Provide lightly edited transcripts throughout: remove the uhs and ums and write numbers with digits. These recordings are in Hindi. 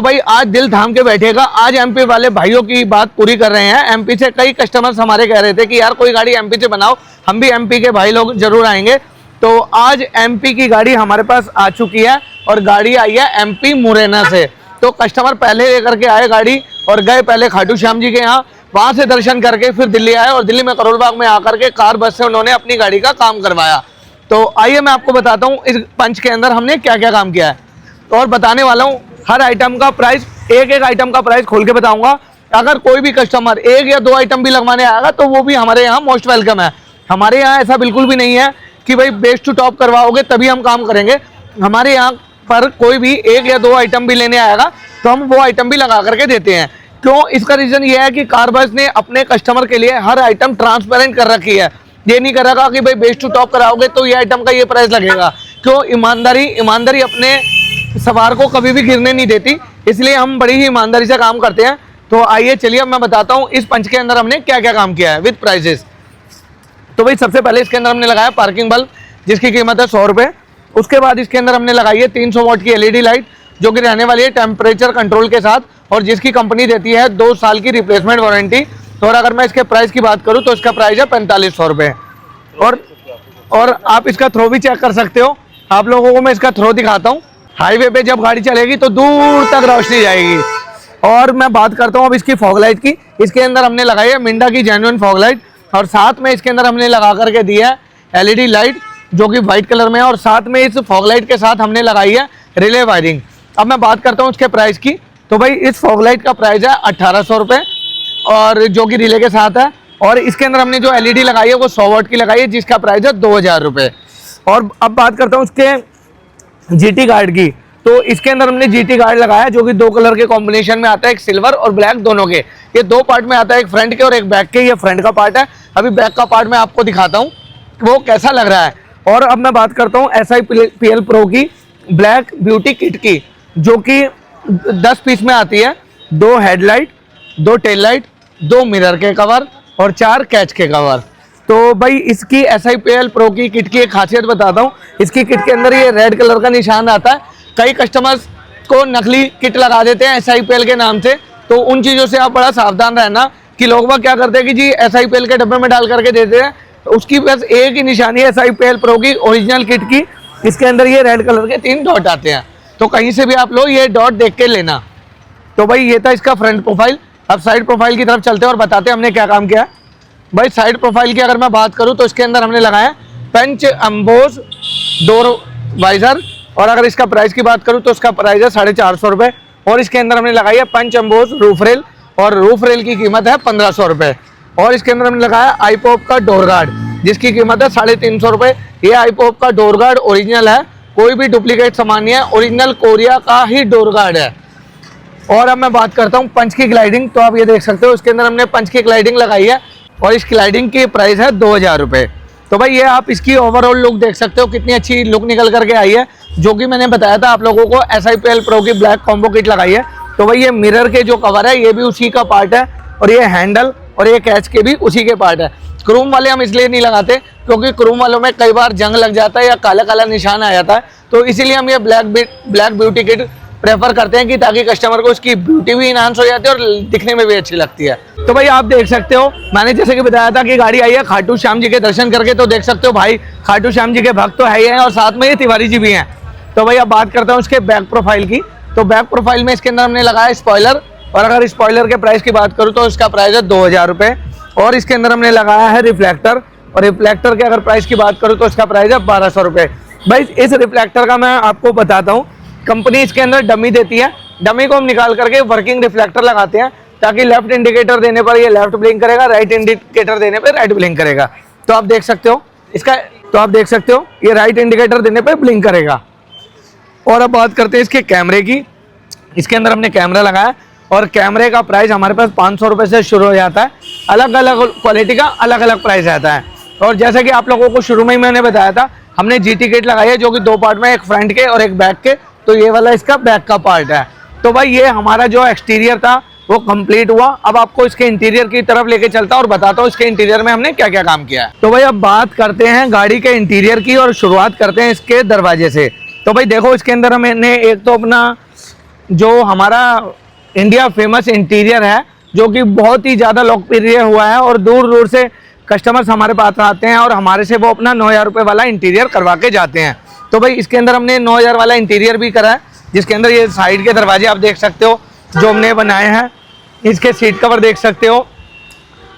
तो भाई आज दिल थाम के बैठेगा। आज एमपी वाले भाइयों की बात पूरी कर रहे हैं। एमपी से कई कस्टमर्स हमारे कह रहे थे कि यार कोई गाड़ी एमपी से बनाओ, हम भी एमपी के भाई लोग जरूर आएंगे। तो आज एमपी की गाड़ी हमारे पास आ चुकी है और गाड़ी आई है एमपी मुरैना से। तो कस्टमर पहले लेकर के आए गाड़ी और गए पहले खाटू श्याम जी के यहाँ, वहां से दर्शन करके फिर दिल्ली आए और दिल्ली में करोल बाग में आकर के कार बस से उन्होंने अपनी गाड़ी का काम करवाया। तो आइए मैं आपको बताता हूँ इस पंच के अंदर हमने क्या क्या काम किया है और बताने वाला हूँ हर आइटम का प्राइस, एक एक आइटम का प्राइस खोल के बताऊंगा। अगर कोई भी कस्टमर एक या दो आइटम भी लगवाने आएगा तो वो भी हमारे यहाँ मोस्ट वेलकम है। हमारे यहाँ ऐसा बिल्कुल भी नहीं है कि भाई बेस्ट टू टॉप करवाओगे तभी हम काम करेंगे। हमारे यहाँ पर कोई भी एक या दो आइटम भी लेने आएगा तो हम वो आइटम भी लगा करके देते हैं। क्यों? इसका रीजन ये है कि कार बस ने अपने कस्टमर के लिए हर आइटम ट्रांसपेरेंट कर रखी है। ये नहीं करेगा कि भाई बेस्ट टू टॉप कराओगे तो ये आइटम का ये प्राइस लगेगा। क्यों? ईमानदारी अपने सवार को कभी भी गिरने नहीं देती, इसलिए हम बड़ी ही ईमानदारी से काम करते हैं। तो आइए चलिए अब मैं बताता हूँ इस पंच के अंदर हमने क्या क्या काम किया है विद प्राइजेस। तो भाई सबसे पहले इसके अंदर हमने लगाया पार्किंग बल्ब जिसकी कीमत है 100 रुपये। उसके बाद इसके अंदर हमने लगाई है 300 वाट की एलईडी लाइट जो कि रहने वाली है टेम्परेचर कंट्रोल के साथ और जिसकी कंपनी देती है 2 साल की रिप्लेसमेंट वारंटी। और अगर मैं इसके प्राइस की बात करूं तो इसका प्राइस है 4500 रुपये। और आप इसका थ्रो भी चेक कर सकते हो। आप लोगों को मैं इसका थ्रो दिखाता हूं। हाईवे पे जब गाड़ी चलेगी तो दूर तक रोशनी जाएगी। और मैं बात करता हूं अब इसकी फॉग लाइट की। इसके अंदर हमने लगाई है मिंडा की जेन्युइन फॉग लाइट और साथ में इसके अंदर हमने लगा करके दी है एलईडी लाइट जो कि व्हाइट कलर में है और साथ में इस फॉग लाइट के साथ हमने लगाई है रिले वायरिंग। अब मैं बात करता हूँ इसके प्राइस की। तो भाई इस फॉग लाइट का प्राइस है 1800 रुपये और जो कि रिले के साथ है। और इसके अंदर हमने जो एलईडी लगाई है वो 100 वाट की लगाई है जिसका प्राइस है 2000 रुपये। और अब बात करता हूँ उसके जीटी गार्ड की। तो इसके अंदर हमने जीटी गार्ड लगाया जो कि 2 कलर के कॉम्बिनेशन में आता है, एक सिल्वर और ब्लैक दोनों के। ये 2 पार्ट में आता है, एक फ्रंट के और एक बैक के। ये फ्रंट का पार्ट है। अभी बैक का पार्ट मैं आपको दिखाता हूँ वो कैसा लग रहा है। और अब मैं बात करता हूँ SIPL प्रो की ब्लैक ब्यूटी किट की जो कि 10 पीस में आती है। 2 हेडलाइट, 2 टेल लाइट, 2 मिरर के कवर और 4 कैच के कवर। तो भाई इसकी SIPL प्रो की किट की एक खासियत बताता हूँ। इसकी किट के अंदर ये रेड कलर का निशान आता है। कई कस्टमर्स को नकली किट लगा देते हैं SIPL के नाम से, तो उन चीज़ों से आप बड़ा सावधान रहना कि लोग वह क्या करते हैं कि जी SIPL के डब्बे में डाल करके देते हैं। तो उसकी बस एक ही निशानी है SIPL प्रो की ओरिजिनल किट की। इसके अंदर ये रेड कलर के 3 डॉट आते हैं, तो कहीं से भी आप लोग ये डॉट देख के लेना। तो भाई ये था इसका फ्रंट प्रोफाइल। अब साइड प्रोफाइल की तरफ चलते हैं और बताते हैं हमने क्या काम किया है। भाई साइड प्रोफाइल की अगर मैं बात करूं तो इसके अंदर हमने लगाया पंच एम्बोज डोर वाइजर और अगर इसका प्राइस की बात करूं तो इसका प्राइस है 450 रुपये। और इसके अंदर हमने लगाई है पंच एम्बोज रूफ रेल और रूफ रेल की कीमत है 1500 रुपये। और इसके अंदर हमने लगाया आईपॉप का डोर गार्ड जिसकी कीमत है 350 रुपये। ये आईपॉप का डोर गार्ड ओरिजिनल है, कोई भी डुप्लीकेट सामान नहीं है, ओरिजिनल कोरिया का ही डोर गार्ड है। और अब मैं बात करता हूँ पंच की ग्लाइडिंग। तो आप ये देख सकते हो इसके अंदर हमने पंच की ग्लाइडिंग लगाई है और इस ग्लाइडिंग की प्राइस है 2000 रुपये। तो भाई ये आप इसकी ओवरऑल लुक देख सकते हो कितनी अच्छी लुक निकल करके आई है। जो कि मैंने बताया था आप लोगों को SIPL प्रो की ब्लैक कॉम्बो किट लगाई है। तो भाई ये मिरर के जो कवर है ये भी उसी का पार्ट है और ये हैंडल और ये कैच के भी उसी के पार्ट है। क्रोम वाले हम इसलिए नहीं लगाते क्योंकि क्रोम वालों में कई बार जंग लग जाता है या काला काला निशान आ जाता है, तो इसीलिए हम ये ब्लैक ब्यूटी किट प्रेफर करते हैं कि ताकि कस्टमर को इसकी ब्यूटी भी इनहांस हो जाती है और दिखने में भी अच्छी लगती है। तो भाई आप देख सकते हो मैंने जैसे कि बताया था कि गाड़ी आई है खाटू श्याम जी के दर्शन करके, तो देख सकते हो भाई खाटू श्याम जी के भक्त तो है ही हैं और साथ में ये तिवारी जी भी हैं। तो भाई अब बात करता हूँ इसके बैक प्रोफाइल की। तो बैक प्रोफाइल में इसके अंदर हमने लगाया स्पॉइलर और अगर स्पॉइलर के प्राइस की बात करूँ तो इसका प्राइस है 2000 रुपये। और इसके अंदर हमने लगाया है रिफ्लेक्टर और रिफ्लेक्टर के अगर प्राइस की बात करूँ तो इसका प्राइस है 1200 रुपये। भाई इस रिफ्लेक्टर का मैं आपको बताता हूँ, कंपनी इसके अंदर डमी देती है। डमी को हम निकाल करके वर्किंग रिफ्लेक्टर लगाते हैं ताकि लेफ्ट इंडिकेटर देने पर ये लेफ्ट ब्लिंक करेगा, राइट इंडिकेटर देने पर राइट ब्लिंक करेगा। तो आप देख सकते हो इसका, तो आप देख सकते हो ये राइट इंडिकेटर देने पर ब्लिंक करेगा। और अब बात करते हैं इसके कैमरे की। इसके अंदर हमने कैमरा लगाया और कैमरे का प्राइस हमारे पास 500 रुपये से शुरू हो जाता है। अलग अलग क्वालिटी का अलग अलग प्राइस आता है। और जैसे कि आप लोगों को शुरू में ही मैंने बताया था हमने जीटी किट लगाई है जो कि 2 पार्ट में, एक फ्रंट के और एक बैक के। तो ये वाला इसका बैक का पार्ट है। तो भाई ये हमारा जो एक्सटीरियर था वो कंप्लीट हुआ। अब आपको इसके इंटीरियर की तरफ लेके चलता हूँ और बताता हूँ इसके इंटीरियर में हमने क्या क्या काम किया है। तो भाई अब बात करते हैं गाड़ी के इंटीरियर की और शुरुआत करते हैं इसके दरवाजे से। तो भाई देखो इसके अंदर हमने एक तो अपना जो हमारा इंडिया फेमस इंटीरियर है, जो कि बहुत ही ज़्यादा लोकप्रिय हुआ है और दूर दूर से कस्टमर्स हमारे पास आते हैं और हमारे से वो अपना 9,000 रुपये वाला इंटीरियर करवा के जाते हैं। तो भाई इसके अंदर हमने 9,000 वाला इंटीरियर भी करा है, जिसके अंदर ये साइड के दरवाजे आप देख सकते हो जो हमने बनाए हैं, इसके सीट कवर देख सकते हो,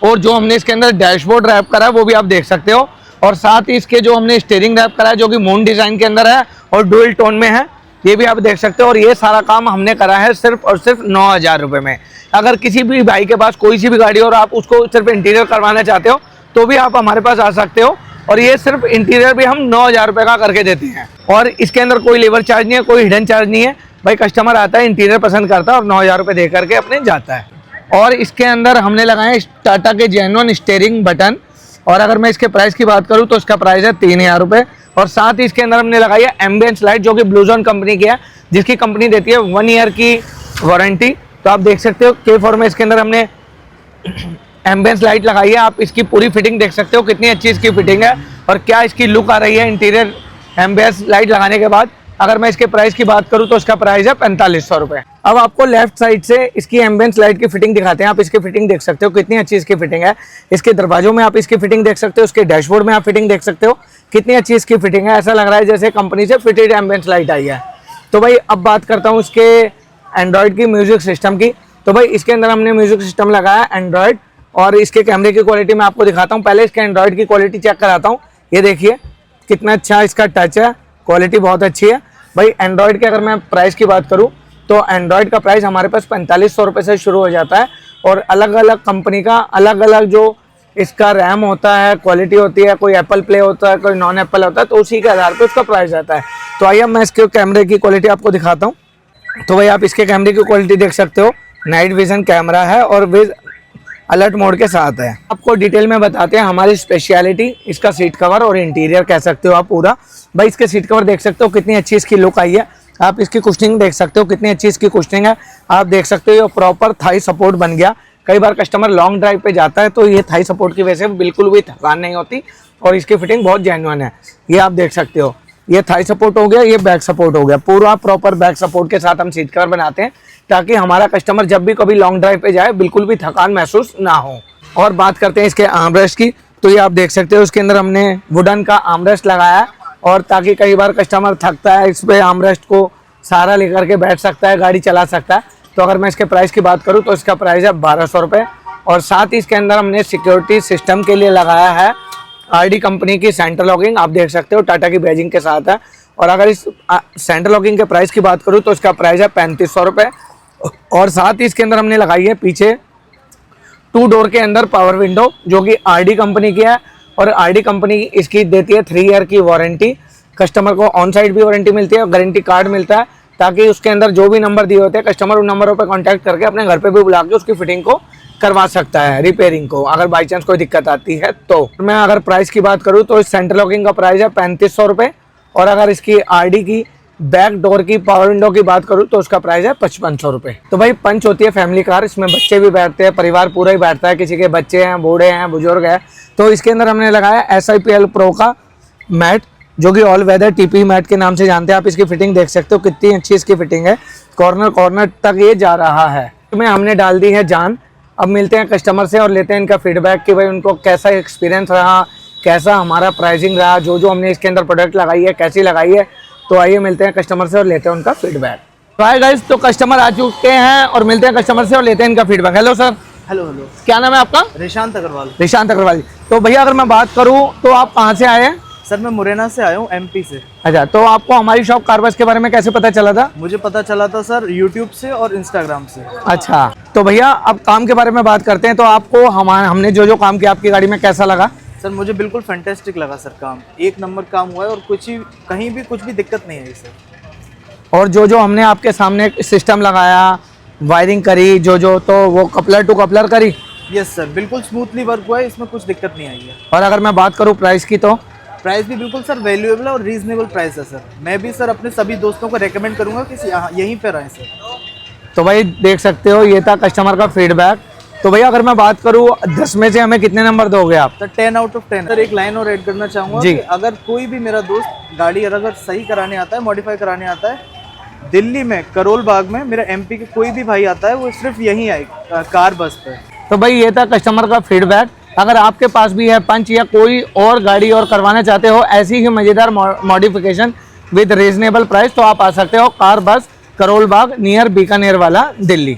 और जो हमने इसके अंदर डैशबोर्ड रैप करा है वो भी आप देख सकते हो, और साथ ही इसके जो हमने स्टीयरिंग रैप करा है जो कि मून डिज़ाइन के अंदर है और डुअल टोन में है, ये भी आप देख सकते हो। और ये सारा काम हमने करा है सिर्फ और सिर्फ 9,000 रुपये में। अगर किसी भी भाई के पास कोई सी भी गाड़ी और आप उसको सिर्फ इंटीरियर करवाना चाहते हो तो भी आप हमारे पास आ सकते हो, और ये सिर्फ इंटीरियर भी हम 9,000 रुपये का करके देते हैं। और इसके अंदर कोई लेबर चार्ज नहीं है, कोई हिडन चार्ज नहीं है। भाई कस्टमर आता है, इंटीरियर पसंद करता है और 9,000 रुपये दे करके अपने जाता है। और इसके अंदर हमने लगाए टाटा के जेन्युइन स्टीयरिंग बटन, और अगर मैं इसके प्राइस की बात करूँ तो इसका प्राइस है 3,000 रुपये। और साथ ही इसके अंदर हमने लगाई है एम्बियंस लाइट, जो कि ब्लूजोन कंपनी की है, जिसकी कंपनी देती है 1 ईयर की वारंटी। तो आप देख सकते हो K4 में इसके अंदर हमने एम्बियंस लाइट लगाई है। आप इसकी पूरी फिटिंग देख सकते हो, कितनी अच्छी इसकी फिटिंग है और क्या इसकी लुक आ रही है इंटीरियर एम्बियंस लाइट लगाने के बाद। अगर मैं इसके प्राइस की बात करूं तो इसका प्राइस है 4500 रुपये। अब आपको लेफ्ट साइड से इसकी एम्बियंस लाइट की फिटिंग दिखाते हैं। आप इसकी फिटिंग देख सकते हो, कितनी अच्छी इसकी फिटिंग है। इसके दरवाजों में आप इसकी फिटिंग देख सकते हो, इसके डैशबोर्ड में आप फिटिंग देख सकते हो, कितनी अच्छी इसकी फिटिंग है। ऐसा लग रहा है जैसे कंपनी से फिटेड एम्बियंस लाइट आई है। तो भाई अब बात करता हूँ इसके एंड्रॉयड की म्यूजिक सिस्टम की। तो भाई इसके अंदर हमने म्यूजिक सिस्टम लगाया एंड्रॉयड, और इसके कैमरे की क्वालिटी मैं आपको दिखाता हूँ। पहले इसके एंड्रॉयड की क्वालिटी चेक कराता हूँ। ये देखिए कितना अच्छा इसका टच है, क्वालिटी बहुत अच्छी है। भाई एंड्रॉयड के अगर मैं प्राइस की बात करूँ तो एंड्रॉयड का प्राइस हमारे पास 4500 रुपये से शुरू हो जाता है, और अलग अलग कंपनी का अलग अलग जो इसका रैम होता है, क्वालिटी होती है, कोई एप्पल प्ले होता है, कोई नॉन एप्पल होता है, तो उसी के आधार पर उसका प्राइस आता है। तो आइए मैं इसके कैमरे की क्वालिटी आपको दिखाता हूँ। तो भाई आप इसके कैमरे की क्वालिटी देख सकते हो, नाइट विजन कैमरा है और विद अलर्ट मोड के साथ है। आपको डिटेल में बताते हैं हमारी स्पेशलिटी, इसका सीट कवर और इंटीरियर कह सकते हो आप पूरा। भाई इसके सीट कवर देख सकते हो, कितनी अच्छी इसकी लुक आई है। आप इसकी कुशनिंग देख सकते हो, कितनी अच्छी इसकी कुशनिंग है। आप देख सकते हो ये प्रॉपर थाई सपोर्ट बन गया। कई बार कस्टमर लॉन्ग ड्राइव पे जाता है तो ये थाई सपोर्ट की वजह से बिल्कुल भी थकान नहीं होती, और इसकी फिटिंग बहुत जेन्युइन है। ये आप देख सकते हो, ये थाई सपोर्ट हो गया, ये बैक सपोर्ट हो गया, पूरा प्रॉपर बैक सपोर्ट के साथ हम सीट कवर बनाते हैं, ताकि हमारा कस्टमर जब भी कभी लॉन्ग ड्राइव पे जाए बिल्कुल भी थकान महसूस ना हो। और बात करते हैं इसके आर्मरेस्ट की। तो ये आप देख सकते हो, उसके अंदर हमने वुडन का आर्मरेस्ट लगाया है, और ताकि कई बार कस्टमर थकता है, इस पे आर्मरेस्ट को सहारा लेकर के बैठ सकता है, गाड़ी चला सकता है। तो अगर मैं इसके प्राइस की बात करूँ तो इसका प्राइस है 1200 रुपये। और साथ ही इसके अंदर हमने सिक्योरिटी सिस्टम के लिए लगाया है RD कंपनी की सेंटर लॉकिंग, आप देख सकते हो टाटा की बैजिंग के साथ है। और अगर इस सेंटर लॉकिंग के प्राइस की बात करूँ तो इसका प्राइस है 3500 रुपये। और साथ ही इसके अंदर हमने लगाई है पीछे 2 डोर के अंदर पावर विंडो, जो कि RD कंपनी की है, और RD कंपनी इसकी देती है 3 ईयर की वारंटी। कस्टमर को ऑन साइड भी वारंटी मिलती है और गारंटी कार्ड मिलता है, ताकि उसके अंदर जो भी नंबर दिए होते हैं कस्टमर उन नंबरों पर कॉन्टैक्ट करके अपने घर पे भी बुला के उसकी फिटिंग को करवा सकता है, रिपेयरिंग को, अगर बाई चांस कोई दिक्कत आती है तो। मैं अगर प्राइस की बात करूँ तो इस सेंटर लॉकिंग का प्राइस है 3500 रुपये। और अगर इसकी RD की बैक डोर की पावर विंडो की बात करूँ तो उसका प्राइस है 5500 रुपये। तो भाई पंच होती है फैमिली कार, इसमें बच्चे भी बैठते हैं, परिवार पूरा ही बैठता है, किसी के बच्चे हैं, बूढ़े हैं, बुजुर्ग हैं। तो इसके अंदर हमने लगाया SIPL प्रो का मैट, जो कि ऑल वेदर TP मैट के नाम से जानते हैं। आप इसकी फिटिंग देख सकते हो, कितनी अच्छी इसकी फिटिंग है, कॉर्नर तक ये जा रहा है। इसमें हमने डाल दी है जान। अब मिलते हैं कस्टमर से और लेते हैं इनका फीडबैक कि भाई उनको कैसा एक्सपीरियंस रहा, कैसा हमारा प्राइसिंग रहा, जो हमने इसके अंदर प्रोडक्ट लगाई है कैसी लगाई है। तो आइए मिलते हैं कस्टमर से और लेते हैं उनका फीडबैक। हाय गाइस, तो कस्टमर आ चुके हैं और मिलते हैं कस्टमर से और लेते हैं इनका फीडबैक। Hello sir. हेलो। क्या नाम है आपका? रिशांत अग्रवाल। रिशांत अग्रवाल। तो भैया अगर मैं बात करूँ तो आप कहाँ से आए हैं? सर मैं मुरैना से आया हूँ, MP से। अच्छा, तो आपको हमारी शॉप कारवास के बारे में कैसे पता चला था? मुझे पता चला था सर YouTube से और Instagram से। अच्छा, तो भैया अब काम के बारे में बात करते हैं। तो आपको हमने जो काम किया आपकी गाड़ी में कैसा लगा? सर मुझे बिल्कुल फैंटास्टिक लगा सर, काम एक नंबर काम हुआ है और कहीं भी कुछ भी दिक्कत नहीं है सर। और जो हमने आपके सामने सिस्टम लगाया, वायरिंग करी, तो वो कपलर टू कपलर करी? यस सर, बिल्कुल स्मूथली वर्क हुआ है, इसमें कुछ दिक्कत नहीं आई है। और अगर मैं बात करूँ प्राइस की, तो प्राइस भी बिल्कुल सर वैल्यूएबल और रीजनेबल प्राइस है सर। मैं भी सर अपने सभी दोस्तों को रेकमेंड करूंगा कि यहीं पर आए सर। तो भाई देख सकते हो, ये था कस्टमर का फीडबैक। तो भैया अगर मैं बात करूँ 10 में से हमें कितने नंबर दोगे आप? Sir 10 out of 10। सर एक लाइन और ऐड करना चाहूँगा कि अगर कोई भी मेरा दोस्त गाड़ी अगर सही कराने आता है, मॉडिफाई कराने आता है, दिल्ली में करोल बाग में मेरा एमपी के कोई भी भाई आता है वो सिर्फ यहीं आए कार बस पे। तो भाई ये था कस्टमर का फीडबैक। अगर आपके पास भी है पंच या कोई और गाड़ी और करवाना चाहते हो ऐसी ही मज़ेदार मॉडिफिकेशन विद रीजनेबल प्राइस, तो आप आ सकते हो car bus Karol Bagh near Bikaner वाला, दिल्ली।